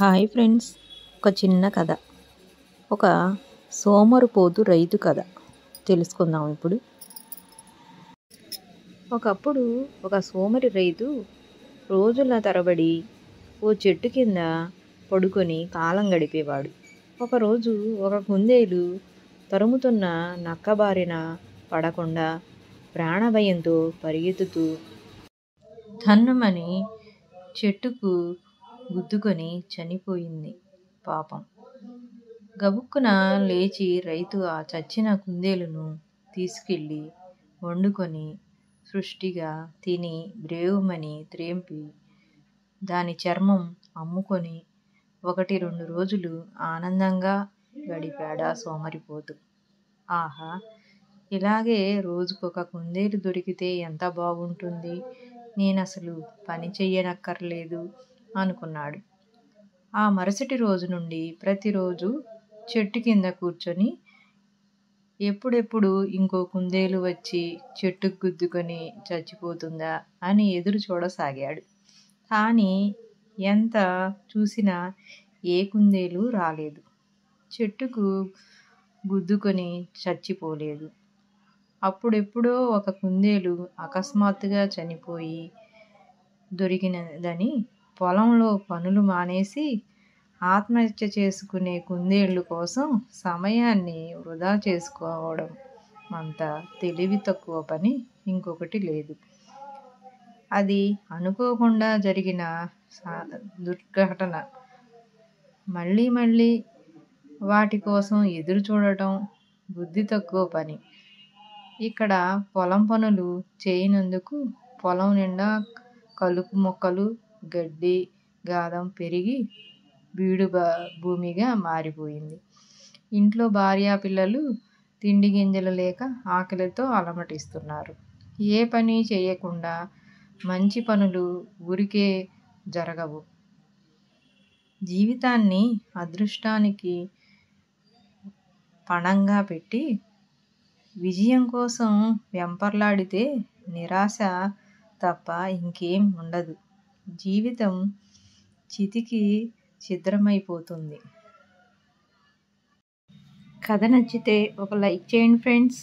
Hi friends, ఒక చిన్న కథ. ఒక సోమరిపోతు రైతు కథ తెలుసుకుందాం ఇప్పుడు. ఒకప్పుడు ఒక సోమరి రైతు రోజుల తరబడి ఓ చెట్టు కింద పడుకొని కాలం గడిపేవాడు. ఒకరోజు ఒక కుందేలు తరుముతున్న నక్కబారిన పడకుండా ప్రాణభయంతో పరిగెత్తుతూ ధన్నుమని చెట్టుకు గుద్దుకొని చనిపోయింది. పాపం. గబుక్కున లేచి రైతు ఆ చచ్చిన కుందేలును తీసుకెళ్ళి వండుకొని సృష్టిగా తిని బ్రేవుమని త్రేంపి దాని చర్మం అమ్ముకొని 1-2 రోజులు ఆనందంగా గడిపాడా సోమరిపోతు. ఆహా, ఇలాగే రోజుకొక కుందేలు దొరికితే ఎంత బాగుంటుంది, నేనసలు పని చెయ్యనక్కర్లేదు అనుకున్నాడు. ఆ మరుసటి రోజు నుండి ప్రతిరోజు చెట్టు కింద కూర్చొని ఎప్పుడెప్పుడు ఇంకో కుందేలు వచ్చి చెట్టుకు గుద్దుకొని చచ్చిపోతుందా అని ఎదురు చూడసాగాడు. కానీ ఎంత చూసినా ఏ కుందేలు రాలేదు, చెట్టుకు గుద్దుకొని చచ్చిపోలేదు. అప్పుడెప్పుడో ఒక కుందేలు అకస్మాత్తుగా చనిపోయి దొరికినదని పొలంలో పనులు మానేసి ఆత్మహత్య చేసుకునే కుందేళ్ళ కోసం సమయాన్ని వృధా చేసుకోవడం అంత తెలివి తక్కువ పని ఇంకొకటి లేదు. అది అనుకోకుండా జరిగిన దుర్ఘటన. మళ్ళీ మళ్ళీ వాటి కోసం ఎదురు చూడటం బుద్ధి తక్కువ పని. ఇక్కడ పొలం పనులు చేయనందుకు పొలం నిండా కలుపు మొక్కలు, గడ్డి గాదం పెరిగి బీడు భూమిగా మారిపోయింది. ఇంట్లో భార్యాపిల్లలు తిండి గింజలు లేక ఆకలితో అలమటిస్తున్నారు. ఏ పని చేయకుండా మంచి పనులు ఊరికే జరగవు. జీవితాన్ని అదృష్టానికి పణంగా పెట్టి విజయం కోసం వెంపర్లాడితే నిరాశ తప్ప ఇంకేం ఉండదు. జీవితం చితికి ఛిద్రమైపోతుంది. కథ నచ్చితే ఒక లైక్ చేయండి ఫ్రెండ్స్.